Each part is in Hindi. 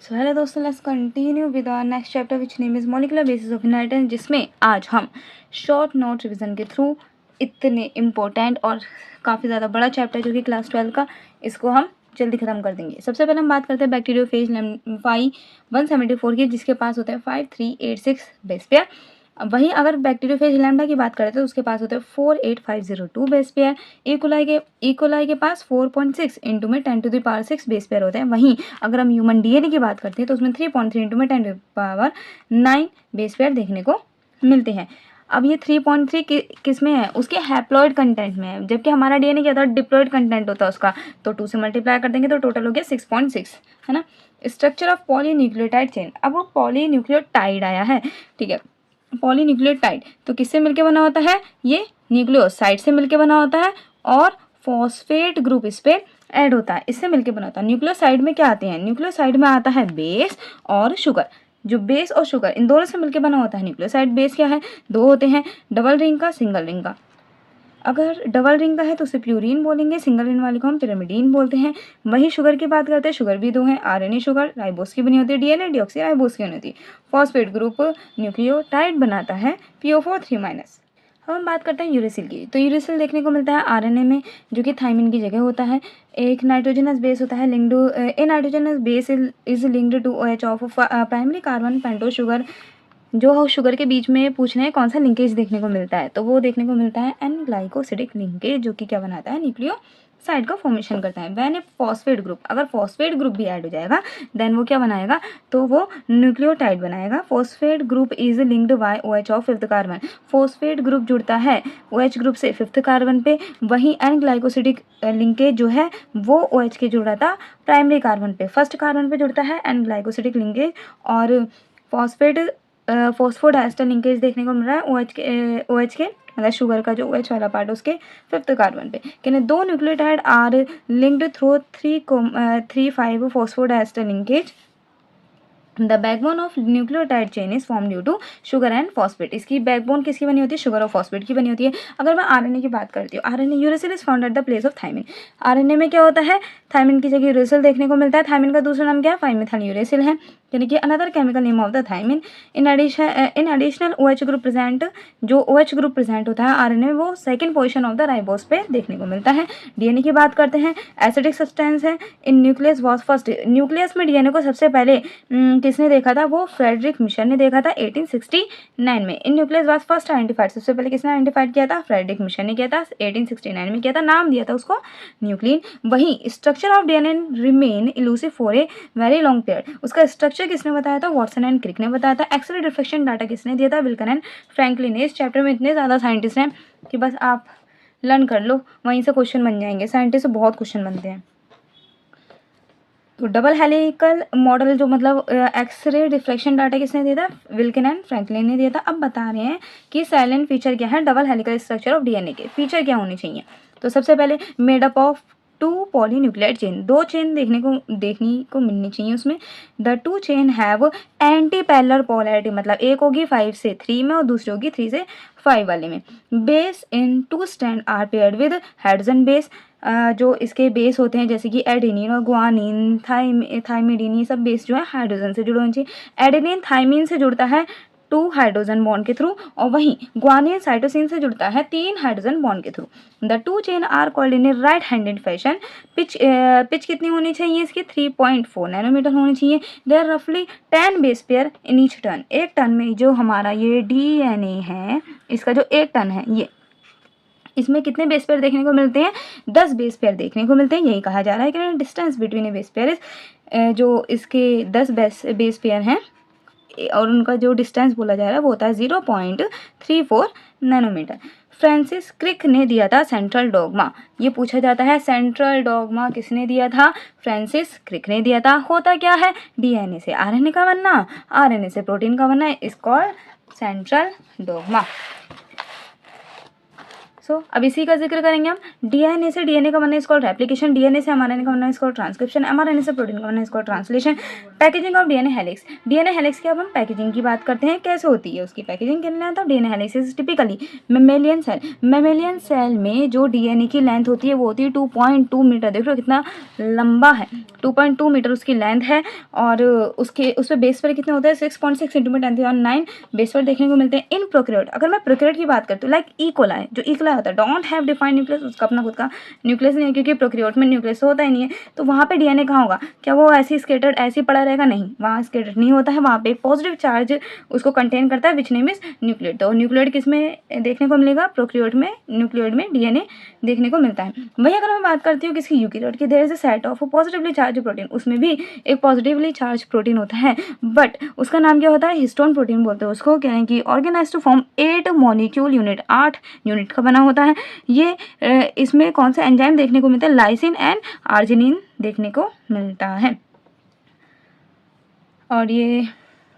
सो हेलो दोस्तों, let's continue with our next chapter which name is molecular basis of inheritance, जिसमें आज हम शॉर्ट नोट रिवीजन के थ्रू इतने इम्पोर्टेंट और काफ़ी ज़्यादा बड़ा चैप्टर जो कि क्लास 12 का, इसको हम जल्दी ख़त्म कर देंगे। सबसे पहले हम बात करते हैं बैक्टीरियोफेज लैम्फाई 174 की, जिसके पास होता है 5386 बेस पेयर। वहीं अगर बैक्टीरियोफेज लैम्डा की बात करें तो उसके पास होते हैं 48502 बेस पेयर। इकोलाई के पास 4.6 इंटू में 10⁶ बेस पेयर होते हैं। वहीं अगर हम ह्यूमन डीएनए की बात करते हैं तो उसमें 3.3 इंटू में 10⁹ बेस पेयर देखने को मिलते हैं। अब ये 3.3 किस में है? उसके हैप्लॉइड कंटेंट में है, जबकि हमारा डीएनए क्या था? डिप्लॉइड कंटेंट होता है उसका, तो 2 से मल्टीप्लाई कर देंगे तो टोटल हो गया 6.6, है ना। स्ट्रक्चर ऑफ पॉलीन्यूक्लियोटाइड चेन, अब वो पॉलीन्यूक्लियोटाइड आया है, ठीक है। पॉलीन्यूक्लियोटाइड तो किससे मिलके बना होता है? ये न्यूक्लियोसाइड से मिलके बना होता है और फॉस्फेट ग्रुप इस पे ऐड होता है, इससे मिलके बना होता है। न्यूक्लियोसाइड में क्या आते हैं? न्यूक्लियोसाइड में आता है बेस और शुगर। जो बेस और शुगर इन दोनों से मिलके बना होता है न्यूक्लियोसाइड। बेस क्या है? 2 होते हैं, डबल रिंग का, सिंगल रिंग का। अगर डबल रिंग का है तो उसे प्यूरिन बोलेंगे, सिंगल रिंग वाले को हम पिरामिडीन बोलते हैं। वही शुगर की बात करते हैं, शुगर भी 2 हैं, आरएनए शुगर राइबोस की बनी होती है, डीएनए डीऑक्सी राइबोस की बनी होती है। फॉस्फेट ग्रुप न्यूक्लियोटाइड बनाता है PO4 3-। अब हम बात करते हैं यूरेसिल की, तो यूरेसिल देखने को मिलता है आरएनए में, जो कि थाइमिन की जगह होता है। एक नाइट्रोजनस बेस होता है linked, a nitrogenous base is linked to OH of primary carbon pentose sugar. जो शुगर के बीच में पूछ रहे हैं कौन सा लिंकेज देखने को मिलता है, तो वो देखने को मिलता है एन ग्लाइकोसिडिक लिंकेज, जो कि क्या बनाता है? न्यूक्लियोसाइड का फॉर्मेशन करता है। वैन ए फॉस्फेट ग्रुप, अगर फॉस्फेट ग्रुप भी ऐड हो जाएगा देन वो क्या बनाएगा? तो वो न्यूक्लियोटाइड बनाएगा। Phosphate group is linked by OH of 5th carbon. Phosphate group जुड़ता है OH ग्रुप से 5th कार्बन पे। वहीं एन ग्लाइकोसिडिक लिंकेज जो है वो OH के जुड़ा था प्राइमरी कार्बन पे, 1st कार्बन पे जुड़ता है एन ग्लाइकोसिडिक लिंकेज। और फॉस्फोडाइस्टर लिंकेज देखने को मिल रहा है OH के मतलब शुगर का जो OH वाला पार्ट उसके 5th कार्बन पे। कहने 2 nucleotide are linked through 3,5 phosphodiester linkage. The backbone of nucleotide chain is form due to sugar and phosphate. इसकी बैकबोन किसकी बनी होती है? शुगर और फॉस्फेट की बनी होती है। अगर मैं आरएनए की बात करती हूँ, RNA uracil is found at the place of thymine. RNA में क्या होता है? थाइमिन की जगह यूरेसिल देखने को मिलता है। थाइमिन का दूसरा नाम क्या है? 5-मेथाइल यूरेसिल है, यानी कि another chemical name of the thymine. In additional OH group present, जो OH ग्रुप प्रेजेंट होता है आरएनए में, वो second position of the ribose पे देखने को मिलता है। डीएनए की बात करते हैं, एसिडिक सब्सटेंस है। इन न्यूक्लियस वाज फर्स्ट, न्यूक्लियस में डीएनए को सबसे पहले किसने देखा था? वो फ्रेडरिक मिशन ने देखा था 1869 में। इन न्यूक्लियस वाज फर्स्ट आइडेंटिफाइड, सबसे पहले किसने आइडेंटिफाइड किया था? फ्रेडरिक मिशन ने किया था, 1869 में किया था, नाम दिया था उसको न्यूक्लिन। वहीं structure of DNA remain elusive for a very long period. उसका स्ट्रक्चर किसने बताया था? वॉटसन एंड क्रिक ने बताया था। एक्सरे डिफ्रेक्शन डाटा किसने दिया था? विल्कन एंड फ्रैंकलिन। इस चैप्टर में इतने ज़्यादा साइंटिस्ट हैं कि बस आप लर्न कर लो, वहीं से क्वेश्चन बन जाएंगे। साइंटिस्ट से बहुत क्वेश्चन बनते हैं। तो डबल हेलिकल मॉडल जो मतलब एक्सरे डिफ्रेक्शन डाटा किसने दिया था? विल्कन एंड फ्रैंकलिन ने दिया था। अब बता रहे हैं कि साइलेंट फीचर क्या है double helical structure of DNA के। फीचर क्या होने चाहिए? तो सबसे पहले made up of 2 polynucleotide chain, 2 chain देखने को मिलनी चाहिए उसमें। The 2 chain have anti parallel polarity, मतलब एक होगी 5 से 3 में और दूसरी होगी 3 से 5 वाले में। Base in 2 strand are paired with hydrogen base. जो इसके बेस होते हैं जैसे कि एडेनिन और गुआनिन, थाइमिडीन, ये सब बेस जो है हाइड्रोजन से जुड़े होने चाहिए। एडेनिन थाइमिन से जुड़ता है 2 हाइड्रोजन बॉन्ड के थ्रू, और वहीं गुआनिन साइटोसिन से जुड़ता है 3 हाइड्रोजन बॉन्ड के थ्रू। The 2 chain are called in a right handed fashion. Pitch कितनी होनी चाहिए इसकी? 3.4 नैनोमीटर होनी चाहिए। दे आर रफली 10 base pair in each turn. एक टन में जो हमारा ये डीएनए है, इसका जो 1 टन है, ये इसमें कितने बेस पेयर देखने को मिलते हैं? 10 बेस पेयर देखने को मिलते हैं। यही कहा जा रहा है कि distance between A base pair is, जो इसके 10 बेस पेयर हैं और उनका जो डिस्टेंस बोला जा रहा है वो होता है 0.34 नैनोमीटर। फ्रांसिस क्रिक ने दिया था सेंट्रल डॉगमा। ये पूछा जाता है सेंट्रल डॉगमा किसने दिया था? फ्रांसिस क्रिक ने दिया था। होता क्या है? डीएनए से आरएनए का बनना, आरएनए से प्रोटीन का बनना, इज कॉल्ड सेंट्रल डॉगमा। अब इसी का जिक्र करेंगे हम। डीएनए से डीएनए का बनना इज कॉल्ड रेप्लिकेशन, डीएनए से एमआरएनए का बनना इज कॉल्ड ट्रांसक्रिप्शन, एमआरएनए से प्रोटीन का बनना is called translation. Packaging of DNA helix. DNA helix की अब हम पैकेजिंग की बात करते हैं, कैसे होती है उसकी पैकेजिंग के लिए। तो DNA helix is typically mammalian cell. Mammalian cell में जो डीएनए की लेंथ होती है वो होती है 2.2 मीटर। देख लो कितना लंबा है, 2.2 मीटर उसकी लेंथ है। और उसके उस पर बेस पर कितने होते हैं 6.6 सेंटीमीटर 9 बेस पर देखने को मिलते हैं। इन प्रोकैरियोट, अगर मैं प्रोकैरियोट की बात करती हूँ, लाइक ई कोलाई, जो ई कोलाई होता है डोंट हैव डिफाइंड न्यूक्लियस, उसका अपना खुद का न्यूक्लियस नहीं है, क्योंकि प्रोकैरियोट में न्यूक्लियस होता ही नहीं है। तो वहाँ पे डीएनए कहाँ होगा, क्या वो ऐसी स्केटर्ड ऐसे पड़ा रहेगा, नहीं, वहाँ स्केटर्ड नहीं होता है, वहाँ पे पॉजिटिव चार्ज उसको कंटेन करता है, विच नेम इज न्यूक्लियोइड। तो न्यूक्लियोइड किस में देखने को मिलेगा, प्रोकैरियोट में, न्यूक्लियोइड में डीएनए देखने को मिलता है। वही अगर मैं बात करती हूँ किसकी, यूकैरियोट की, there is a set of positively charge protein, उसमें भी एक पॉजिटिवली चार्ज प्रोटीन होता है, बट उसका नाम क्या होता है, हिस्टोन प्रोटीन बोलते हैं उसको, यानी कि organise to form 8 molecule unit, 8 unit का बना होता है। ये इसमें कौन सा एंजाइम देखने को मिलता है, लाइसिन एंड आर्जिनिन देखने को मिलता है। और ये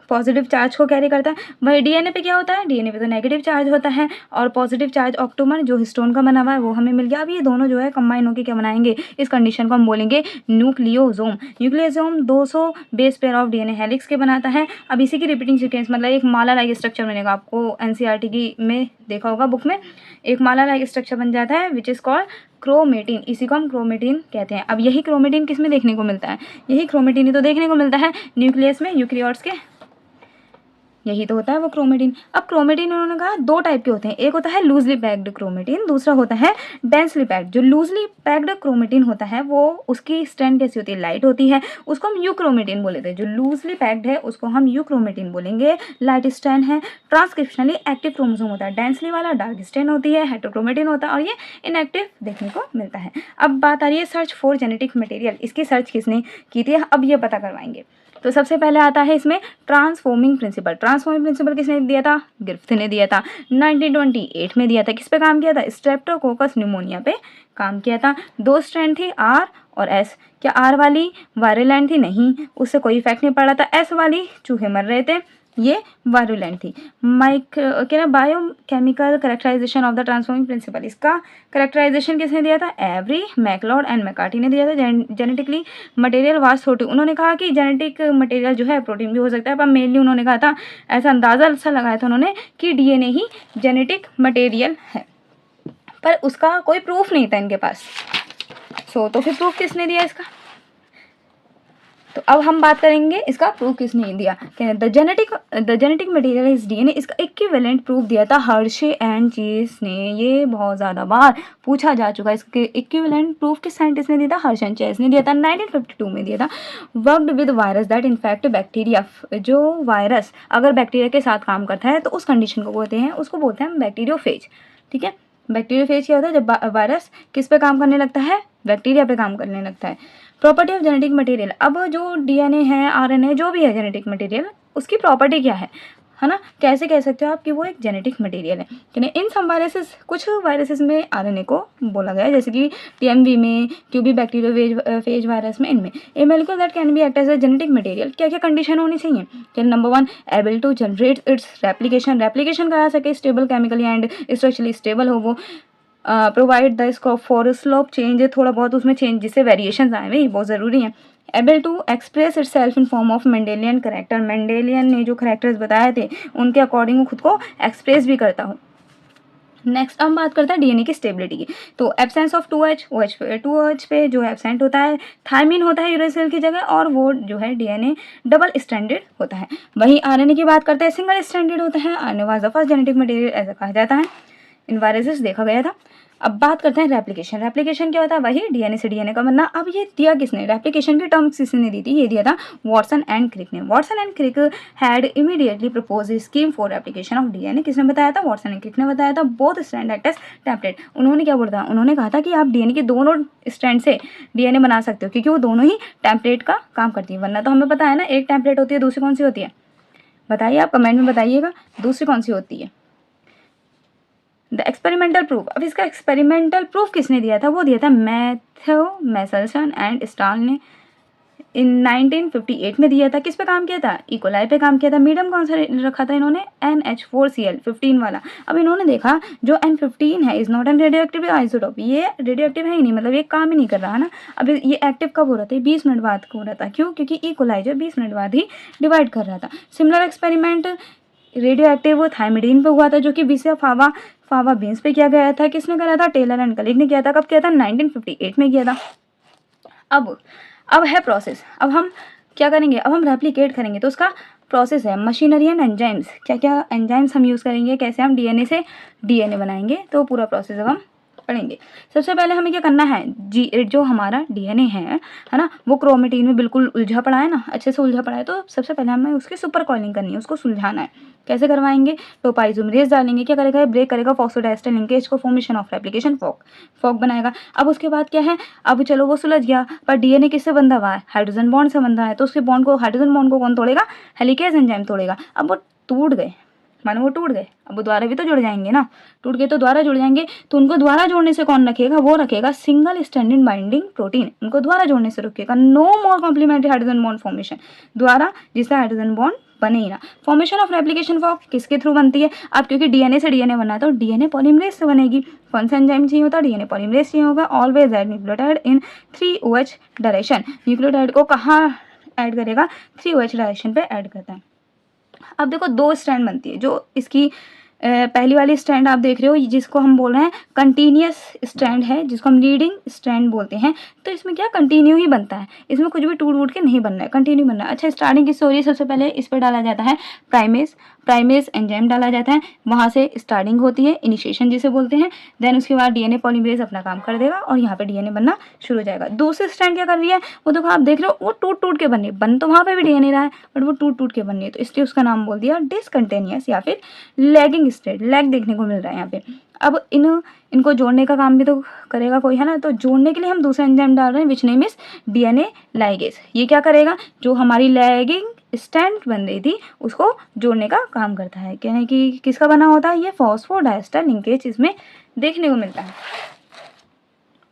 पॉजिटिव चार्ज को कैरी करता है। वही डीएनए पे क्या होता है, डीएनए पे तो नेगेटिव चार्ज होता है, और पॉजिटिव चार्ज ऑक्टोमर जो हिस्टोन का बना हुआ है वो हमें मिल गया। अब ये दोनों जो है कंबाइन होकर क्या बनाएंगे, इस कंडीशन को हम बोलेंगे nucleosome. Nucleosome 200 base pair of DNA helix के बनाता है। अब इसी की रिपीटिंग सीक्वेंस, मतलब एक माला लाइक स्ट्रक्चर बनेगा, आपको एनसीईआरटी की में देखा होगा बुक में, एक माला लाइक स्ट्रक्चर बन जाता है, विच इज कॉल्ड क्रोमेटिन। इसी को हम क्रोमेटिन कहते हैं। अब यही क्रोमेटिन किस में देखने को मिलता है, यही क्रोमेटिन ही तो देखने को मिलता है न्यूक्लियस में, यूकैरियोट्स के, यही तो होता है वो क्रोमेटिन। अब क्रोमेटिन उन्होंने कहा दो टाइप के होते हैं, एक होता है लूजली पैक्ड क्रोमेटिन, दूसरा होता है डेंसली पैक्ड। जो लूजली पैक्ड क्रोमेटिन होता है वो उसकी स्ट्रेंथ कैसी होती है, लाइट होती है, उसको हम यूक्रोमेटिन बोले थे। जो लूजली पैक्ड है उसको हम यूक्रोमेटिन बोलेंगे, लाइट स्ट्रेंथ है, ट्रांसक्रिप्शनली एक्टिव क्रोमोसोम होता है। डेंसली वाला डार्क स्ट्रेंथ होती है, हेटेरोक्रोमेटिन होता है, और ये इनएक्टिव देखने को मिलता है। अब बात आ रही है सर्च फॉर जेनेटिक मटेरियल, इसकी सर्च किसने की थी, अब ये पता करवाएंगे। तो सबसे पहले आता है इसमें ट्रांसफॉर्मिंग प्रिंसिपल। ट्रांसफॉर्मिंग प्रिंसिपल किसने दिया था, ग्रिफ्थ ने दिया था, 1928 में दिया था। किस पे काम किया था, स्ट्रेप्टोकोकस न्यूमोनिया पे काम किया था। दो स्ट्रैंड थी, आर और एस। क्या आर वाली वायरलेंट थी, नहीं, उससे कोई इफेक्ट नहीं पड़ा था। एस वाली चूहे मर रहे थे, ये वायरुलेंट थी। क्या biochemical characterisation of the transforming principle, इसका करेक्टराइजेशन किसने दिया था, एवरी, मैकलॉड एंड मैकार्टी ने दिया था। जेनेटिकली मटेरियल वाज प्रोटीन, उन्होंने कहा कि जेनेटिक मटेरियल जो है प्रोटीन भी हो सकता है, पर मेनली उन्होंने कहा था, ऐसा अंदाजा सा लगाया था उन्होंने कि डीएनए ही जेनेटिक मटेरियल है, पर उसका कोई प्रूफ नहीं था इनके पास। तो फिर प्रूफ किसने दिया इसका, तो अब हम बात करेंगे इसका प्रूफ किसने दिया। The genetic material is DNA, इसका इक्विवेलेंट प्रूफ दिया था हर्शे एंड चेस ने। ये बहुत ज़्यादा बार पूछा जा चुका है, इसके इक्विवेलेंट प्रूफ किस साइंटिस्ट ने दिया था, हर्शे एंड चेस ने दिया था, 1952 में दिया था। Worked with virus that infect bacteria, जो वायरस अगर बैक्टीरिया के साथ काम करता है तो उस कंडीशन को बोलते हैं, उसको बोलते हैं बैक्टीरियोफेज। ठीक है, बैक्टीरियोफेज क्या होता है, जब वायरस किस पे काम करने लगता है, बैक्टीरिया पे काम करने लगता है। प्रॉपर्टी ऑफ जेनेटिक मटेरियल, अब जो डीएनए है, आरएनए, जो भी है जेनेटिक मटेरियल, उसकी प्रॉपर्टी क्या है ना, कैसे कह सकते हो आप कि वो एक जेनेटिक मटेरियल है कि नहीं। इन सम वायरसेस, कुछ वायरसेस में आरएनए को बोला गया है, जैसे कि टीएमवी में, क्यूबी बैक्टीरियोफेज वायरस में, इनमें a molecule that can be act as a genetic material. क्या क्या कंडीशन होनी चाहिए कि number 1 able to generate its replication करा सके, stable chemically and structurally stable हो वो, provide the scope for slope change, थोड़ा बहुत उसमें चेंज जिससे वेरिएशन आए, वही बहुत ज़रूरी है। Able to express itself in form of Mendelian character, Mendelian ने जो करेक्टर्स बताए थे उनके अकॉर्डिंग वो खुद को एक्सप्रेस भी करता हो। नेक्स्ट हम बात करते हैं डीएनए की स्टेबिलिटी की। तो एब्सेंस ऑफ 2H पे जो एब्सेंट होता है, थायमिन होता है यूरेसिल की जगह, और वो जो है डीएनए डबल स्ट्रैंडेड होता है। वहीं आरएनए की बात करते हैं, सिंगल स्ट्रैंडेड होता है। RNA was the first genetic material ऐसा कहा जाता है, इन वायरसेस देखा गया था। अब बात करते हैं रेप्लिकेशन क्या होता है, वही डीएनए से डीएनए का बनना। अब ये दिया किसने, रेप्लिकेशन की टर्म किसने दी थी, ये दिया था वॉटसन एंड क्रिक ने। Watson and Crick had immediately propose scheme for replication of DNA. किसने बताया था, वॉटसन एंड क्रिक ने बताया था। Both strand act as template, उन्होंने क्या बोला था, उन्होंने कहा था कि आप डीएनए के दोनों स्ट्रैंड से डीएनए बना सकते हो, क्योंकि वो दोनों ही टेम्पलेट का काम करती है। वरना तो हमें पता है ना, एक टेम्पलेट होती है, दूसरी कौन सी होती है, बताइए आप कमेंट में बताइएगा, दूसरी कौन सी होती है। द एक्सपेरिमेंटल प्रूफ, अब इसका एक्सपेरिमेंटल प्रूफ किसने दिया था, वो दिया था मैथ्यू मेसलसन एंड स्टाल ने। इन 1958 में दिया था। किस पे काम किया था? इकोलाई पे काम किया था। मीडियम कौन सा रखा था इन्होंने? NH4Cl 15 वाला। अब इन्होंने देखा जो N15 है is not an radioactive isotope, ये रेडियोएक्टिव है ही नहीं, मतलब ये काम ही नहीं कर रहा है ना। अब ये एक्टिव कब हो रहा था? 20 मिनट बाद हो रहा था। क्यों? क्योंकि इकोलाई जो 20 मिनट बाद ही डिवाइड कर रहा था। सिमिलर एक्सपेरिमेंट रेडियो एक्टिव थायमिडीन पे हुआ था, जो कि विसिया फावा बीन्स पे किया गया था। किसने करा था? टेलर एंड कलीग ने किया था। कब किया था? 1958 में किया था। अब है प्रोसेस। अब हम क्या करेंगे? अब हम रेप्लिकेट करेंगे, तो उसका प्रोसेस है मशीनरी एंड एंजाइम्स। क्या क्या एंजाइम्स हम यूज़ करेंगे, कैसे हम डीएनए से डीएनए बनाएंगे, तो पूरा प्रोसेस अब हम पढ़ेंगे। सबसे पहले हमें क्या करना है? जो हमारा डीएनए है ना, वो क्रोमेटिन में बिल्कुल उलझा पड़ा है ना, अच्छे से उलझा पड़ा है। तो सबसे पहले हमें उसकी सुपर कॉइलिंग करनी है, उसको सुलझाना है। कैसे करवाएंगे? टोपाइजोमरेज डालेंगे। क्या करेगा? ब्रेक करेगा फॉस्फोडाइस्टर लिंकेज को, फॉर्मेशन ऑफ रेप्लिकेशन फॉक बनाएगा। अब उसके बाद क्या है? अब चलो वो सुलझ गया, पर डीएनए किससे बंधा हुआ है? हाइड्रोजन बॉन्ड से बंधा है। तो उसके बॉन्ड को, हाइड्रोजन बॉन्ड को कौन तोड़ेगा? Helicase enzyme तोड़ेगा। अब वो टूट गए, मानो वो टूट गए, अब वो दोबारा भी तो जुड़ जाएंगे ना। टूट गए तो दोबारा जुड़ जाएंगे, तो उनको दोबारा जोड़ने से कौन रखेगा? वो रखेगा सिंगल स्टैंडर्ड बाइंडिंग प्रोटीन। उनको दोबारा जोड़ने से रखेगा। नो मोर कॉम्प्लीमेंट्री हाइड्रोजन बॉन्ड फॉर्मेशन, द्वारा जिससे हाइड्रोजन बॉन्ड बने ही ना। फॉर्मेशन ऑफ रेप्लिकेशन फॉर्क किसके थ्रू बनती है? अब क्योंकि डीएनए से डीएनए बना है तो डीएनए पॉलीमरेज से बनेगी। कौन सा एंजाइम चाहिए होता है? डीएनए पॉलीमरेज चाहिए होगा। ऑलवेज ऐड न्यूक्लियोटाइड इन 3OH डायरेक्शन। न्यूक्लियोटाइड को कहाँ ऐड करेगा? 3OH डायरेक्शन पे ऐड करता है। अब देखो दो स्ट्रैंड बनती है। जो इसकी पहली वाली स्ट्रैंड आप देख रहे हो, जिसको हम बोल रहे हैं कंटिन्यूस स्ट्रैंड है, जिसको हम लीडिंग स्ट्रैंड बोलते हैं। तो इसमें क्या कंटिन्यू ही बनता है, इसमें कुछ भी टूट वूट के नहीं बनना है, कंटिन्यू बनना है। अच्छा, स्टार्टिंग किससे हो रही है? सबसे पहले इस पर डाला जाता है प्राइमेस एंजाइम डाला जाता है, वहाँ से स्टार्टिंग होती है, इनिशिएशन जिसे बोलते हैं। देन उसके बाद डीएनए पॉलीमरेज अपना काम कर देगा और यहाँ पे डीएनए बनना शुरू हो जाएगा। दूसरी स्ट्रैंड क्या कर रही है? वो देखो आप देख रहे हो, वो टूट टूट के बन बन तो वहाँ पे भी डीएनए रहा है, बट वो टूट टूट के बन रही है, तो इसलिए उसका नाम बोल दिया डिसकंटिन्यूअस या फिर लैगिंग स्टेट। लैग देखने को मिल रहा है यहाँ पे। अब इनको जोड़ने का काम भी तो करेगा कोई, है ना। तो जोड़ने के लिए हम दूसरा एंजाइम डाल रहे हैं, which name is DNA ligase. ये क्या करेगा? जो हमारी लैगिंग स्टैंड बन रही थी उसको जोड़ने का काम करता है। कहने कि किसका बना होता है? ये फॉस्फोडाइस्टर लिंकेज इसमें देखने को मिलता है।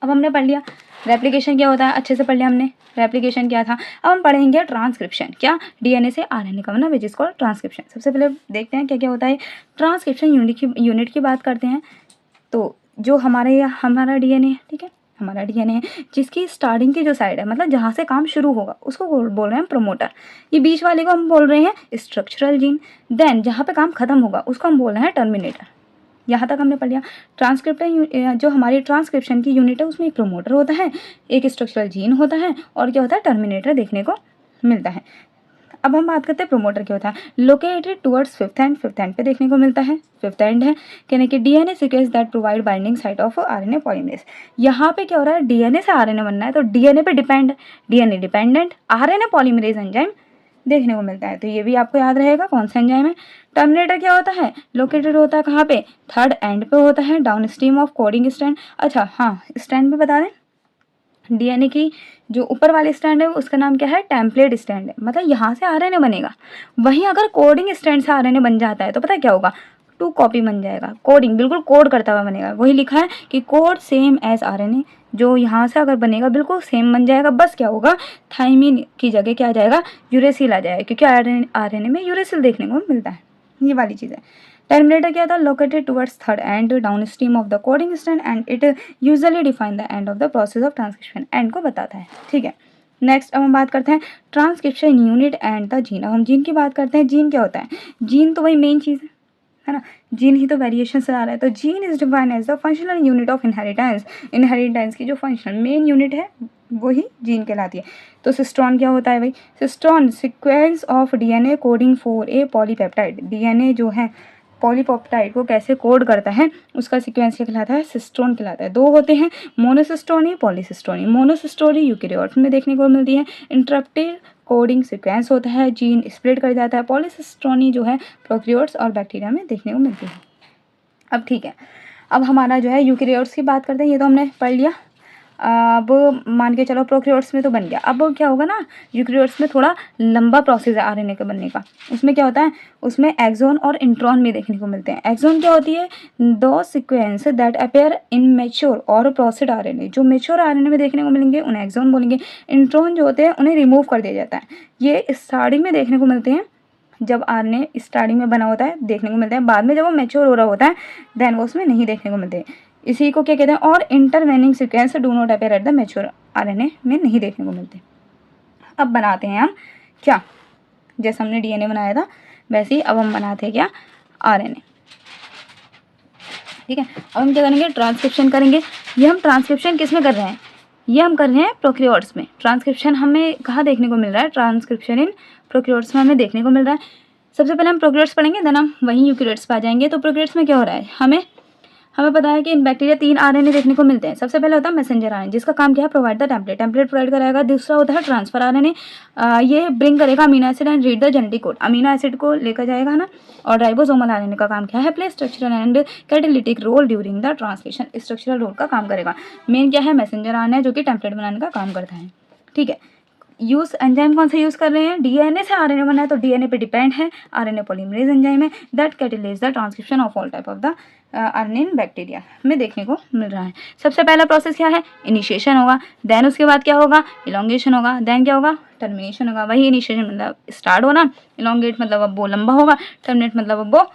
अब हमने पढ़ लिया रेप्लिकेशन क्या होता है, अच्छे से पढ़ लिया हमने रेप्लिकेशन क्या था। अब हम पढ़ेंगे ट्रांसक्रिप्शन। क्या? डीएनए से आरएनए का बना, विच इज कॉल्ड ट्रांसक्रिप्शन। सबसे पहले देखते हैं क्या क्या होता है। ट्रांसक्रिप्शन यूनिट की बात करते हैं। तो जो हमारा डीएनए है, ठीक है, हमारा डीएनए है, जिसकी स्टार्टिंग की जो साइड है, मतलब जहाँ से काम शुरू होगा, उसको बोल रहे हैं प्रमोटर। ये बीच वाले को हम बोल रहे हैं स्ट्रक्चरल जीन। देन जहाँ पे काम खत्म होगा उसको हम बोल रहे हैं टर्मिनेटर। यहाँ तक हमने पढ़ लिया। ट्रांसक्रिप्शन, जो हमारी ट्रांसक्रिप्शन की यूनिट है, उसमें एक प्रमोटर होता है, एक स्ट्रक्चरल जीन होता है, और क्या होता है? टर्मिनेटर देखने को मिलता है। अब हम बात करते हैं प्रमोटर क्या होता है। लोकेटेड टुवर्ड्स फिफ्थ एंड पे देखने को मिलता है। फिफ्थ एंड है कहने कि DNA sequence that provide binding site of RNA polymerase. यहाँ पे क्या हो रहा है? डीएनए से आरएनए बनना है, तो डीएनए पे DNA dependent RNA polymerase enzyme देखने को मिलता है। तो ये भी आपको याद रहेगा कौन सा एंजाइम है। टर्मिनेटर क्या होता है? लोकेटेड होता है कहाँ पे? थर्ड एंड पे होता है, down stream of coding strand. अच्छा हाँ, स्ट्रैंड पे बता दें, डीएनए की जो ऊपर वाली स्ट्रैंड है उसका नाम क्या है? टेम्पलेट स्ट्रैंड है, मतलब यहाँ से आरएनए बनेगा। वहीं अगर कोडिंग स्ट्रैंड से आरएनए बन जाता है तो पता क्या होगा? 2 कॉपी बन जाएगा। कोडिंग बिल्कुल कोड करता हुआ बनेगा। वही लिखा है कि कोड सेम एज आरएनए। जो यहाँ से अगर बनेगा बिल्कुल सेम बन जाएगा, बस क्या होगा? थाइमिन की जगह क्या आ जाएगा? यूरेसिल आ जाएगा, क्योंकि आरएनए में यूरेसिल देखने को मिलता है। ये वाली चीज़ है। टर्मिनेटर क्या था? Located towards third and down stream of the coding strand and it usually define the end of the process of transcription. And को बताता है, ठीक है। नेक्स्ट अब हम बात करते हैं transcription unit and the gene. अब हम जीन की बात करते हैं। जीन क्या होता है? जीन तो वही मेन चीज़ है ना, जीन ही तो वेरिएशन से आ रहा है। तो gene is defined as the functional unit of inheritance की जो फंक्शनल मेन यूनिट है वही जीन कहलाती है। तो सिस्ट्रॉन क्या होता है भाई? Cistron sequence of DNA coding for a polypeptide. DNA जो है पॉलीपेप्टाइड को कैसे कोड करता है उसका सीक्वेंस क्या कहलाता है? सिस्ट्रॉन कहलाता है। 2 होते हैं, मोनोसिस्टोनी पॉलीसिस्टोनी। मोनोसिस्टोनी यूकेरियोट्स में देखने को मिलती है। इंटरप्टेड कोडिंग सीक्वेंस होता है, जीन स्प्लिट कर जाता है। पॉलीसिस्टोनी जो है प्रोकैरियोट्स और बैक्टीरिया में देखने को मिलती है। अब ठीक है, अब हमारा जो है यूकेरियोट्स की बात करते हैं। ये तो हमने पढ़ लिया। अब मान के चलो प्रोकैरियोट्स में तो बन गया, अब क्या होगा ना, यूकैरियोट्स में थोड़ा लंबा प्रोसेस है आरएनए के बनने का। उसमें क्या होता है, उसमें एक्सॉन और इंट्रॉन में देखने को मिलते हैं। एक्सॉन क्या होती है, दो sequence that appear in mature और प्रोसेस्ड आरएनए, जो मैच्योर आरएनए में देखने को मिलेंगे उन्हें एक्सॉन बोलेंगे। इंट्रॉन जो होते हैं उन्हें रिमूव कर दिया जाता है। ये स्टार्टिंग में देखने को मिलते हैं, जब आरएनए स्टार्टिंग में बना होता है देखने को मिलते हैं, बाद में जब वो मैच्योर हो रहा होता है देन वो उसमें नहीं देखने को मिलते। इसी को क्या कहते हैं, और intervening sequence do not appear at the mature RNA में नहीं देखने को मिलते। अब बनाते हैं हम क्या, जैसे हमने डीएनए बनाया था वैसे ही अब हम बनाते हैं क्या, आरएनए। ठीक है, अब हम क्या करेंगे, ट्रांसक्रिप्शन करेंगे। ये हम ट्रांसक्रिप्शन किस में कर रहे हैं, ये हम कर रहे हैं प्रोकैरियोट्स में। ट्रांसक्रिप्शन हमें कहाँ देखने को मिल रहा है, ट्रांसक्रिप्शन इन प्रोकैरियोट्स में हमें देखने को मिल रहा है। सबसे पहले हम प्रोकैरियोट्स पढ़ेंगे, देन हम वहीं यूकैरियोट्स पे आ जाएंगे। तो प्रोकैरियोट्स में क्या हो रहा है, हमें पता है कि इन बैक्टीरिया 3 आरएनए देखने को मिलते हैं। सबसे पहले होता है मैसेंजर आरएनए, जिसका काम क्या है, प्रोवाइड द टेम्पलेट प्रोवाइड कराएगा। दूसरा होता है ट्रांसफर आरएनए, ये ब्रिंग करेगा amino acid and read the genetic code, amino acid को लेकर जाएगा ना। और राइबोसोमल आरएनए का काम क्या है, play structural and catalytic role during the translation, structural role का काम करेगा। मेन क्या है, मैसेंजर आरएनए जो कि टेम्पलेट बनाने का काम करता है। ठीक है, यूज एंजाइम कौन सा यूज कर रहे हैं, डीएनए से आरएनए बना है तो डीएनए पे डिपेंड है, आरएनए पॉलीमरेज एंजाइम है that catalyse the transcription of all type of the RNA in bacteria में देखने को मिल रहा है। सबसे पहला प्रोसेस क्या है, इनिशिएशन होगा, देन उसके बाद क्या होगा, इलोंगेशन होगा, देन क्या होगा, टर्मिनेशन होगा। वही इनिशिएशन मतलब स्टार्ट होना, इलोंगेट मतलब अब वो लंबा होगा, टर्मिनेट मतलब अब वो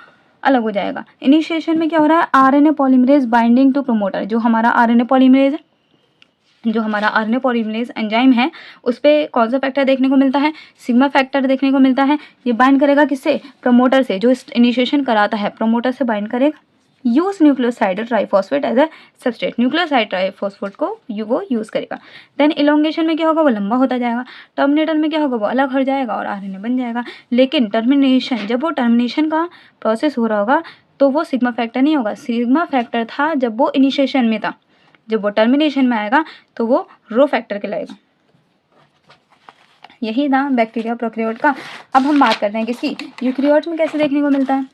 अलग हो जाएगा। इनिशिएशन में क्या हो रहा है, RNA polymerase binding to promoter, जो हमारा आरएनए पॉलीमरेज है, जो हमारा आरएनए पॉलीमरेज एंजाइम है उस पर कौन सा फैक्टर देखने को मिलता है, सिग्मा फैक्टर देखने को मिलता है। ये बाइंड करेगा किससे, प्रमोटर से, जो इनिशिएशन कराता है प्रमोटर से बाइंड करेगा। Use nucleoside triphosphate as a substrate, nucleoside triphosphate को वो यूज़ करेगा। देन इलोंगेशन में क्या होगा, वो लंबा होता जाएगा। टर्मिनेटर में क्या होगा, वो अलग हट जाएगा और आरएनए बन जाएगा। लेकिन टर्मिनेशन, जब वो टर्मिनेशन का प्रोसेस हो रहा होगा तो वो सिग्मा फैक्टर नहीं होगा, सिग्मा फैक्टर था जब वो इनिशिएशन में था, जब वो टर्मिनेशन में आएगा तो वो रो फैक्टर कहलाएगा। यही था बैक्टीरिया प्रोकैरियोट का। अब हम बात करते हैं किसकी, यूकैरियोट्स में कैसे देखने को मिलता है।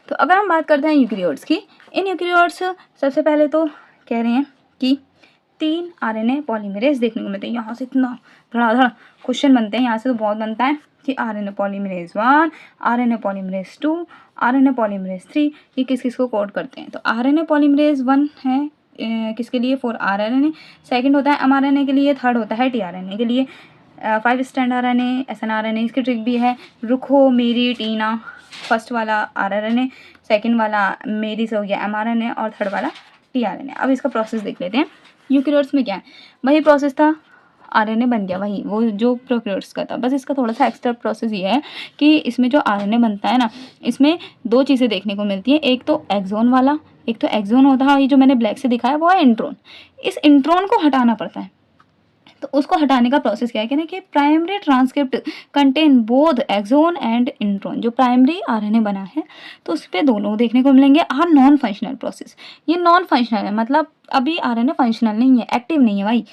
तो अगर हम बात करते हैं यूकैरियोट्स की, इन यूकैरियोट्स सबसे पहले तो कह रहे हैं कि 3 आरएनए पॉलीमरेज देखने को मिलते हैं। यहाँ से इतना धड़ाधड़ क्वेश्चन बनते हैं, यहाँ से तो बहुत बनता है कि RNA polymerase 1, RNA polymerase 2, RNA polymerase 3, ये किस किस को कोड करते हैं। तो आरएनए पॉलीमरेज 1 है किसके लिए, फॉर आरएनए, सेकंड होता है एमआरएनए के लिए, थर्ड होता है टीआरएनए के लिए, 5 स्ट्रैंड आरएनए, एसएनआरएनए। इसकी ट्रिक भी है, रुखो मेरी टीना, फर्स्ट वाला आरएनए, सेकंड वाला मेरी से हो गया एमआरएनए और थर्ड वाला टीआरएनए। अब इसका प्रोसेस देख लेते हैं। यूकैरियोट्स में क्या है, वही प्रोसेस था, आरएनए बन गया वही वो जो प्रोकैरियोट्स का था, बस इसका थोड़ा सा एक्स्ट्रा प्रोसेस ये है कि इसमें जो आरएनए बनता है ना, इसमें 2 चीज़ें देखने को मिलती हैं। एक तो एक्सोन वाला, एक तो एक्सोन होता है, ये जो मैंने ब्लैक से दिखाया वो है इंट्रॉन। इस इंट्रॉन को हटाना पड़ता है, तो उसको हटाने का प्रोसेस क्या है, कहना कि primary transcript contain both exon and intron. जो प्राइमरी आरएनए बना है तो उस पर दोनों देखने को मिलेंगे। आर नॉन फंक्शनल प्रोसेस, ये नॉन फंक्शनल है, मतलब अभी आरएनए फंक्शनल नहीं है, एक्टिव नहीं है भाई।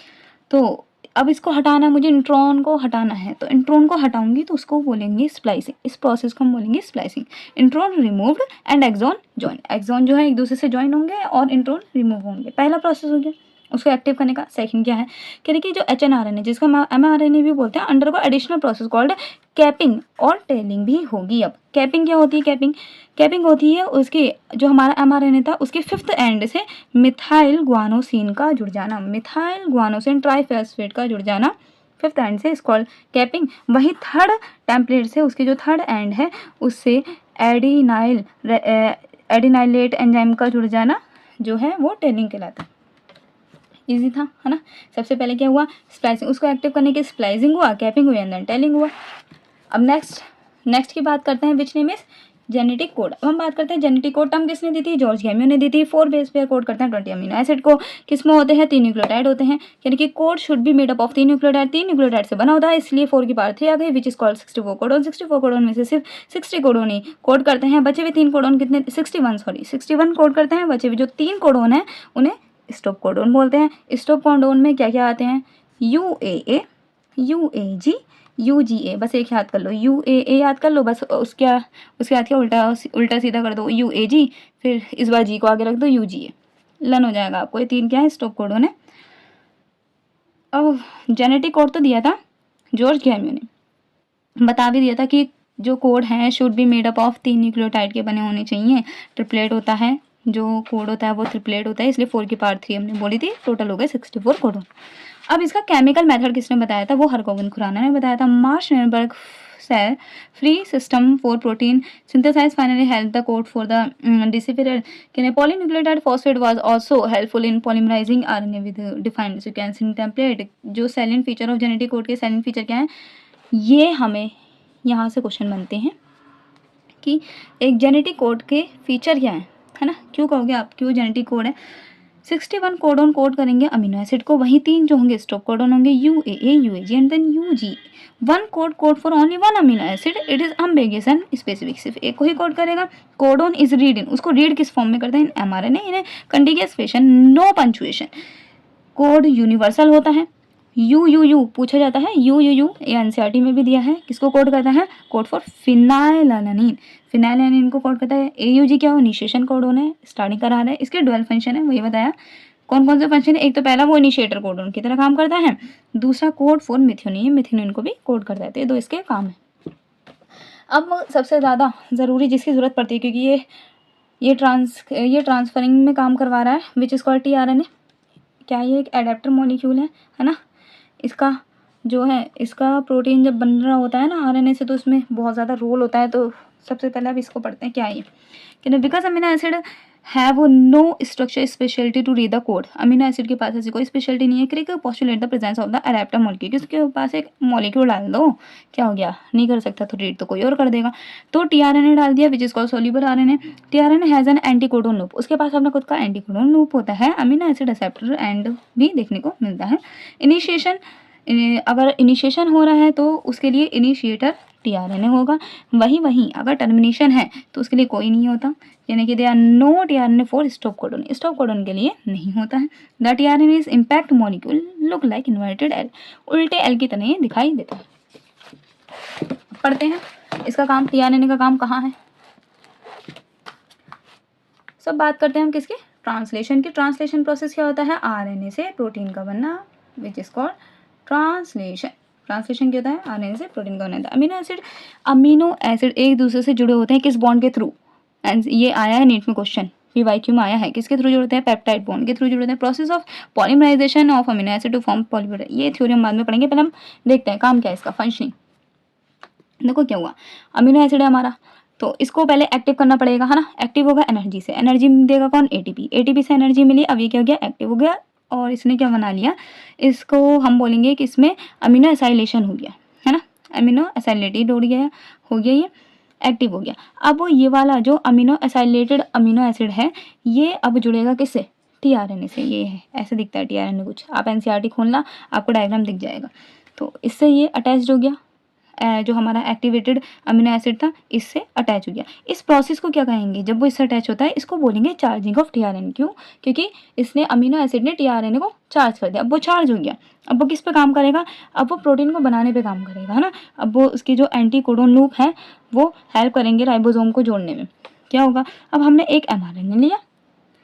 तो अब इसको हटाना, मुझे इंट्रॉन को हटाना है, तो इंट्रॉन को हटाऊंगी तो उसको बोलेंगे स्प्लाइसिंग, इस प्रोसेस को हम बोलेंगे splicing. Intron removed and exon join, exon जो है एक दूसरे से जॉइन होंगे और इंट्रॉन रिमूव होंगे। पहला प्रोसेस हो गया उसको एक्टिव करने का। सेकंड क्या है, कह रहे कि जो एचएनआरएनए, जिसका एमआरएनए भी बोलते हैं, अंडर को एडिशनल प्रोसेस कॉल्ड कैपिंग और टेलिंग भी होगी। अब कैपिंग क्या होती है, कैपिंग होती है उसकी, जो हमारा एमआरएनए था उसके 5th एंड से मिथाइल ग्वानोसिन का जुड़ जाना, मिथाइल ग्वानोसिन ट्राइफॉस्फेट का जुड़ जाना 5th एंड से, इस कॉल्ड कैपिंग। वही थर्ड टेम्पलेट से उसके जो थर्ड एंड है उससे एडिनाइलेट एंजाइम का जुड़ जाना जो है वो टेलिंग कहलाता है। इजी था, है ना। सबसे पहले क्या हुआ, स्प्लाइसिंग, उसको एक्टिव करने के स्प्लाइसिंग हुआ, कैपिंग हुई एंड देन टेलिंग हुआ। अब नेक्स्ट की बात करते हैं, which name is genetic code. अब हम बात करते हैं जेनेटिक कोड, टर्म किसने दी थी, जॉर्ज गैमियो ने दी थी। 4 बेस पेयर कोड करते हैं 20 अमीनो एसिड को, किसमें होते हैं, 3 न्यूक्लियोटाइड होते हैं, यानी कि code should be made up of 3 nucleotide, 3 nucleotide से बना होता है, इसलिए 4 की पावर 3 आ गई, विच इज कॉल्ड 64 कोडोन। 64 कोडोन में से सिर्फ 60 कोडोन ही कोड करते हैं, बचे हुए 3 कोडोन कितने, 61 कोड करते हैं, बचे हुए जो 3 कोडोन है उन्हें स्टॉप कोडोन बोलते हैं। स्टॉप कोडोन में क्या क्या आते हैं, UAA, UAG, UGA, बस एक याद कर लो, UAA याद कर लो, बस उसके बाद क्या उल्टा सीधा कर दो UAG, फिर इस बार G को आगे रख दो UGA। लन हो जाएगा आपको। ये 3 क्या है, स्टॉप कोडोन है। अब जेनेटिक कोड तो दिया था जॉर्ज गैम्यू ने, बता भी दिया था कि जो कोड है should be made up of 3 nucleotide के बने होने चाहिए। ट्रिपलेट होता है, जो कोड होता है वो ट्रिपलेट होता है, इसलिए 4 की पावर 3 हमने बोली थी, टोटल हो गए 64 कोडोन। अब इसका केमिकल मेथड किसने बताया था, वो हरगोविंद खुराना ने बताया था। Marshall Nirenberg cell free system for protein synthesis finally helped the code for the deciphered polynucleotide phosphate was also helpful in polymerizing RNA with defined sequencing template। जो salient feature of genetic code के सेलिन फीचर क्या है, ये हमें यहाँ से क्वेश्चन बनते हैं कि एक जेनेटिक कोड के फीचर क्या है ना। क्यों कहोगे आप, क्यों जेनेटिक कोड है। 61 कोडोन कोड करेंगे अमीनो एसिड को, वहीं 3 जो होंगे स्टॉप कोडोन होंगे, UAA, UAG and then UG। 1 code for only 1 amino acid, it is ambiguous and specific, सिर्फ एक को ही कोड करेगा। कोडोन इज रीड इन, उसको रीड किस फॉर्म में करते हैं, mRNA in contiguous fashion, no punctuation. Code universal होता है। यू पूछा जाता है, यू ये एनसीईआरटी में भी दिया है, किसको कोड करता है, कोड फॉर फिनाइलएलानिन, फिनाइलएलानिन को कोड करता है। AUG क्या हो, इनिशिएशन कोडोन है, स्टार्टिंग करा रहा है, इसके 12 फंक्शन है, वही बताया। कौन कौन से फंक्शन है, एक तो पहला वो इनिशिएटर कोडोन की तरह काम करता है, दूसरा कोड फॉर मिथ्योनिन, मिथ्योनिन को भी कोड करता है, तो ये 2 इसके काम है। अब सबसे ज़्यादा ज़रूरी जिसकी ज़रूरत पड़ती है, क्योंकि ये ट्रांसफरिंग में काम करवा रहा है, विच इज़ कॉल्ड tRNA। क्या ये एक एडेप्टर मॉलिक्यूल है ना। इसका जो है, इसका प्रोटीन जब बन रहा होता है ना RNA से, तो उसमें बहुत ज़्यादा रोल होता है। तो सबसे पहले अब इसको पढ़ते हैं, क्या है ये, कि because amino acid have no structure speciality to read the code. Amino acid के पास ऐसी कोई स्पेशलिटी नहीं है। Crick postulate the presence of the adaptor molecule, किसके पास एक मॉलिक्यूल डाल दो, क्या हो गया, नहीं कर सकता तो रीड तो कोई और कर देगा। तो tRNA डाल दिया, विच is called soluble RNA। tRNA has an anticodon loop, उसके पास अपना खुद का एंटीकोडोन लूप होता है। अमीनो एसिड एक्सेप्टर एंड भी देखने को मिलता है। इनिशिएशन, अगर इनिशिएशन हो रहा है तो उसके लिए इनिशिएटर tRNA होगा। वहीं अगर टर्मिनेशन है तो उसके लिए कोई नहीं होता, यानी कि they are no tRNA for stop codon, stop codon के लिए नहीं होता है। The tRNA is impact molecule look like inverted L, उल्टे एल की तरह ये दिखाई देता है। पढ़ते हैं इसका काम, tRNA का काम कहाँ है। सब बात करते हैं हम किसके, ट्रांसलेशन की। ट्रांसलेशन प्रोसेस क्या होता है, RNA से प्रोटीन का बनना, विच इज कॉल्ड ट्रांसलेशन। ट्रांसलेशन क्या होता है, RNA से प्रोटीन का बनना। अमीनो एसिड एक दूसरे से जुड़े होते हैं किस बॉन्ड के थ्रू, एंड ये आया है नीट में क्वेश्चन, PYQ में आया है, किसके थ्रू जुड़ते हैं, पेप्टाइड बॉन्ड के थ्रू जुड़ते हैं। Process of polymerisation of amino acid to form polypeptide, ये थ्योरी हम बाद में पढ़ेंगे, पहले हम देखते हैं काम क्या है इसका, फंक्शनिंग। देखो क्या हुआ, अमीनो एसिड है हमारा, तो इसको पहले एक्टिव करना पड़ेगा, है ना। एक्टिव होगा एनर्जी से, एनर्जी देगा कौन, ATP से एनर्जी मिली। अब ये क्या हो गया, एक्टिव हो गया, और इसने क्या बना लिया, इसको हम बोलेंगे कि इसमें अमीनो एसाइलेशन हो गया, है ना। अमीनो एसाइलेटेड हो गया, ये एक्टिव हो गया। अब ये वाला जो अमीनो एसाइलेटेड अमीनो एसिड है, ये अब जुड़ेगा किससे, tRNA से। ये है, ऐसे दिखता है tRNA कुछ, आप NCERT खोलना, आपको डायग्राम दिख जाएगा। तो इससे ये अटैच्ड हो गया, जो हमारा एक्टिवेटेड अमीनो एसिड था इससे अटैच हो गया। इस प्रोसेस को क्या कहेंगे, जब वो इससे अटैच होता है, इसको बोलेंगे चार्जिंग ऑफ tRNA। क्यों, क्योंकि इसने अमीनो एसिड ने tRNA को चार्ज कर दिया, अब वो चार्ज हो गया। अब वो किस पे काम करेगा, अब वो प्रोटीन को बनाने पे काम करेगा, है ना। अब वो उसकी जो एंटीकोडोन लूप है वो हेल्प करेंगे राइबोसोम को जोड़ने में। क्या होगा, अब हमने एक mRNA लिया,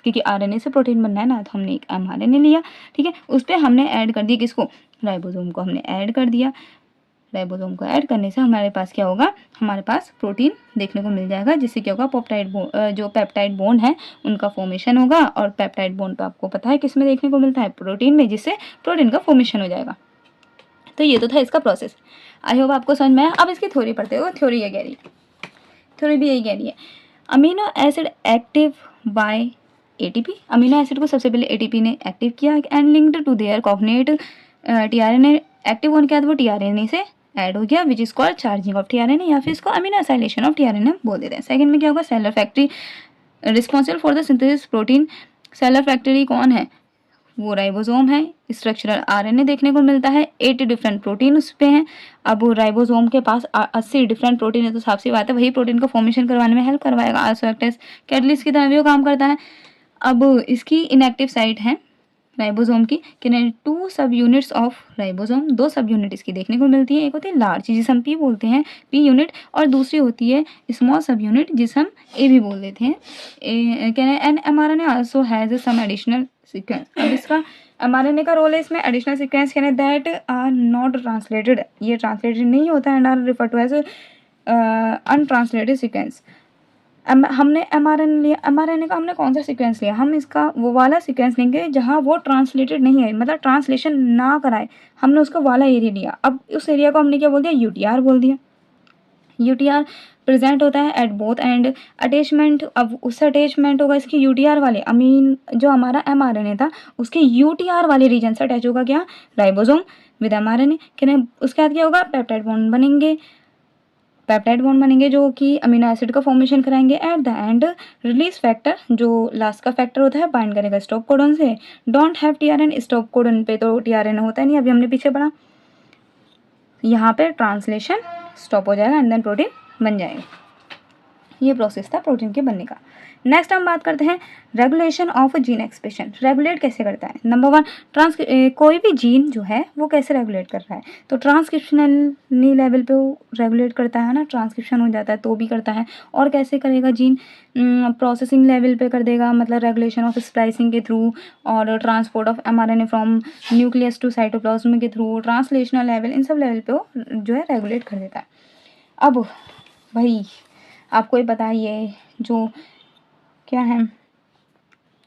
क्योंकि RNA से प्रोटीन बनना है ना, तो हमने एक mRNA लिया, ठीक है। उस पर हमने ऐड कर दिया किसको, राइबोसोम को हमने ऐड कर दिया। राइबोसोम को ऐड करने से हमारे पास क्या होगा, हमारे पास प्रोटीन देखने को मिल जाएगा, जिससे क्या होगा, जो पेप्टाइड बॉन्ड है उनका फॉर्मेशन होगा। और पेप्टाइड बॉन्ड तो आपको पता है किस में देखने को मिलता है, प्रोटीन में, जिससे प्रोटीन का फॉर्मेशन हो जाएगा। तो ये तो था इसका प्रोसेस, आई होप आपको समझ में आया। अब इसकी थ्योरी पढ़ते हो, थ्योरी ये कह रही है, थ्योरी भी यही कह रही है, amino acid active by ATP। Amino acid को सबसे पहले ATP ने एक्टिव किया and linked to their cognate tRNA। Active होने के बाद वो tRNA से ऐड हो गया, which is called charging of tRNA, या फिर इसको अमीनो एसाइलेशन ऑफ tRNA बोल देते हैं। सेकंड में क्या होगा, seller factory responsible for the synthesis protein. Seller factory कौन है, वो राइबोसोम है। स्ट्रक्चरल RNA देखने को मिलता है, 80 डिफरेंट प्रोटीन उस पे हैं। अब राइबोसोम के पास 80 डिफरेंट प्रोटीन है, तो साफ सी बात है वही प्रोटीन को फॉर्मेशन करवाने में हेल्प करवाएगा। आल्सो एक्ट एज कैटलिस्ट की तरह भी वो काम करता है। अब इसकी इनएक्टिव साइट है राइबोसोम की कि नहीं 2 सब यूनिट्स ऑफ राइबोसोम, 2 सब यूनिट इसकी देखने को मिलती है। एक होती है लार्ज जिसे हम पी बोलते हैं, पी यूनिट, और दूसरी होती है स्मॉल सब यूनिट जिसे हम ए भी बोल देते हैं। कह रहे हैं an mRNA also has some additional sequence. अब इसका mRNA का रोल है इसमें एडिशनल सीक्वेंस, कहने दैट आर नॉट ट्रांसलेटेड, ये ट्रांसलेटेड नहीं होता and are refer to as untranslated sequence. हमने mRNA का हमने कौन सा सीक्वेंस लिया, हम इसका वो वाला सीक्वेंस लेंगे जहाँ वो ट्रांसलेटेड नहीं है, मतलब ट्रांसलेशन ना कराए, हमने उसका वाला एरिया लिया। अब उस एरिया को हमने क्या बोल दिया, यूटीआर बोल दिया। यूटीआर प्रेजेंट होता है एट बोथ एंड। अटैचमेंट, अब उससे अटैचमेंट होगा इसकी यूटीआर वाले अमीन, जो हमारा mRNA था उसके यूटीआर वाले रीजन से अटैच होगा क्या, राइबोसोम विद mRNA। कहने उसके बाद क्या होगा, पेप्टाइड बॉन्ड बनेंगे, पेप्टाइड बॉन्ड बनेंगे जो कि अमीनो एसिड का फॉर्मेशन कराएंगे। At the end release factor, जो लास्ट का फैक्टर होता है, बाइंड करेगा स्टॉप कोडन से। Don't have TRN, stop codon पे तो टीआरएन होता नहीं, अभी हमने पीछे पढ़ा। यहाँ पे ट्रांसलेशन स्टॉप हो जाएगा एंड देन प्रोटीन बन जाएगा। ये प्रोसेस था प्रोटीन के बनने का। नेक्स्ट हम बात करते हैं regulation of gene expression. Regulate कैसे करता है, नंबर 1 कोई भी जीन जो है वो कैसे रेगुलेट कर रहा है, तो ट्रांसक्रिप्शनली लेवल पे वो रेगुलेट करता है ना, ट्रांसक्रिप्शन हो जाता है तो भी करता है। और कैसे करेगा जीन, प्रोसेसिंग लेवल पे कर देगा, मतलब रेगुलेशन ऑफ स्प्लाइसिंग के थ्रू, और transport of mRNA from nucleus to cytoplasm के थ्रू, ट्रांसलेशनल लेवल, इन सब लेवल पे वो जो है रेगुलेट कर देता है। अब भाई आपको ही पता है ये जो क्या है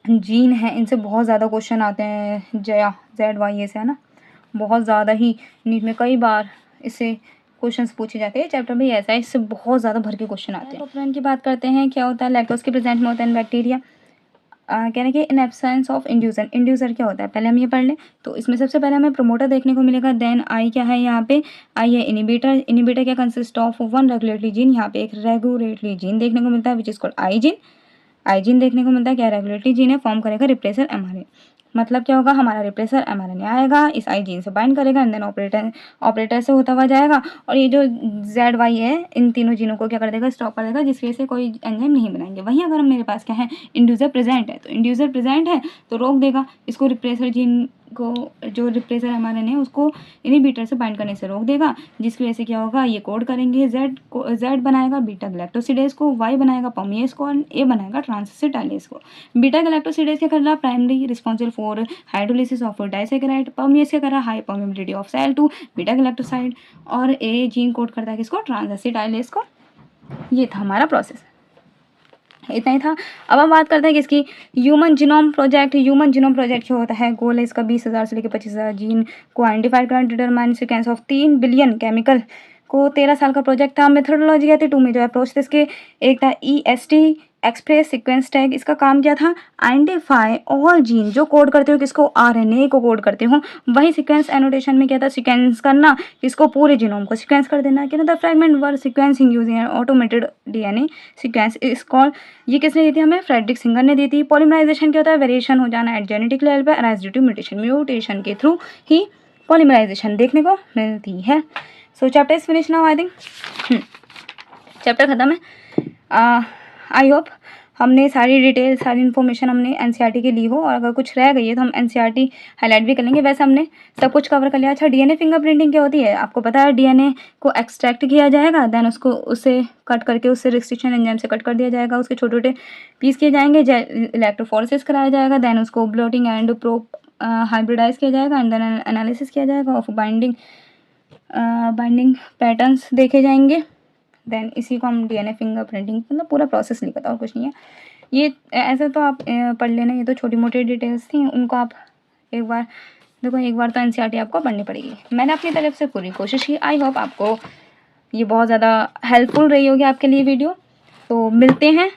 जीन है, इनसे बहुत ज़्यादा क्वेश्चन आते हैं, जया ZYA से, है ना, बहुत ज़्यादा ही नीट में कई बार इससे क्वेश्चंस पूछे जाते हैं। चैप्टर में ऐसा है, इससे बहुत ज़्यादा भर के क्वेश्चन आते हैं। ऑपरेंट की बात करते हैं, क्या होता है, लैक्टोज के प्रेजेंट में होता है बैक्टीरिया। कहने के in absence of inducer, inducer क्या होता है पहले हम ये पढ़ लें। तो इसमें सबसे पहले हमें प्रोमोटर देखने को मिलेगा, देन आई क्या है, यहाँ पे आई है इनिबिटर। इनिबिटर क्या कंसिस्ट ऑफ 1 रेगुलेटरी जीन, यहाँ पे एक रेगुलेटरी जीन देखने को मिलता है विच is called I gene. I gene देखने को मिलता है, क्या रेगुलेटरी जीन है, फॉर्म करेगा रिप्रेसर mRNA। मतलब क्या होगा, हमारा रिप्रेसर mRNA आएगा, इस आई जीन से बाइंड करेगा एंड देन ऑपरेटर से होता हुआ जाएगा, और ये जो ZY है इन तीनों जीनों को क्या कर देगा, स्टॉप कर देगा, जिसकी वजह से कोई एंजाइम नहीं बनाएंगे। वहीं अगर मेरे पास क्या है, इंड्यूसर प्रेजेंट है, तो इंड्यूसर प्रेजेंट है तो रोक देगा इसको, रिप्रेसर जीन को, जो रिप्रेसर mRNA है उसको इनिबिटर से बाइंड करने से रोक देगा, जिसकी वजह से क्या होगा, ये कोड करेंगे, Z बनाएगा बीटा गैलेक्टोसिडेज को, Y बनाएगा पॉमिएज को, और A बनाएगा ट्रांसएसिटाइलेज को। बीटा गैलेक्टोसिडेज क्या कर रहा है, primary responsible for hydrolysis of disaccharide. Permease क्या कर रहा है, high permeability of cell to beta galactoside, और A जीन कोड करता है किसको, ट्रांसएसिटाइलेज को। ये था हमारा प्रोसेस, इतना ही था। अब हम बात करते हैं किसकी, human genome project. Human genome project क्या होता है, गोल है इसका 20,000 से लेकर 25,000 जीन को आइडेंटिफाई करना, determine sequence of 3 billion chemical को। 13 साल का प्रोजेक्ट था। मेथोडोलॉजी क्या थी, 2 मेजर अप्रोच थे इसके। एक था EST एक्सप्रेस सीक्वेंस टैग, इसका काम क्या था, आइडेंटिफाई ऑल जीन जो कोड करते हो किसको, RNA को कोड करते हो। वही सीक्वेंस एनोटेशन में क्या था, सीक्वेंस करना किसको, पूरे जीनोम को सीक्वेंस कर देना। क्या था, fragment were sequencing using automated DNA sequence is called. ये किसने दी थी हमें, फ्रेडरिक सिंगर ने दी थी। पॉलीमराइजेशन क्या होता है, वेरिएशन हो जाना एट जेनेटिक लेवल पे, arise due to mutation, mutation के थ्रू ही पॉलीमराइजेशन देखने को मिलती है। So chapter is finish now, I think chapter खत्म है। आई होप हमने सारी डिटेल, सारी इन्फॉर्मेशन हमने NCERT की ली हो, और अगर कुछ रह गई है तो हम NCERT हाईलाइट भी कर लेंगे। वैसे हमने सब कुछ कवर कर लिया। अच्छा, DNA फिंगरप्रिंटिंग क्या होती है, आपको पता है, DNA को एक्सट्रैक्ट किया जाएगा, देन उसको उससे कट करके उससे रिस्ट्रिक्शन एंजाइम से कट कर दिया जाएगा, उसके छोटे छोटे पीस किए जाएंगे, इलेक्ट्रोफोरेसिस कराया जाएगा, देन उसको ब्लोटिंग एंड प्रोब हाइब्रिडाइज किया जाएगा, एंड देन एनालिसिस किया जाएगा ऑफ बाइंडिंग पैटर्न्स देखे जाएंगे, देन इसी को हम DNA फिंगरप्रिंटिंग, मतलब पूरा प्रोसेस नहीं पता और कुछ नहीं है। ये ऐसे तो आप पढ़ लेना, ये तो छोटी मोटी डिटेल्स थी, उनको आप एक बार देखो, एक बार तो NCERT आपको पढ़नी पड़ेगी। मैंने अपनी तरफ से पूरी कोशिश की। आई होप आपको ये बहुत ज़्यादा हेल्पफुल रही होगी आपके लिए वीडियो। तो मिलते हैं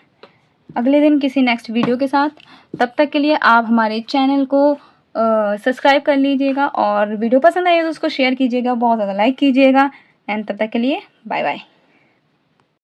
अगले दिन किसी नेक्स्ट वीडियो के साथ। तब तक के लिए आप हमारे चैनल को सब्सक्राइब कर लीजिएगा, और वीडियो पसंद आए तो उसको शेयर कीजिएगा, बहुत ज़्यादा लाइक कीजिएगा, एंड तब तक के लिए बाय बाय।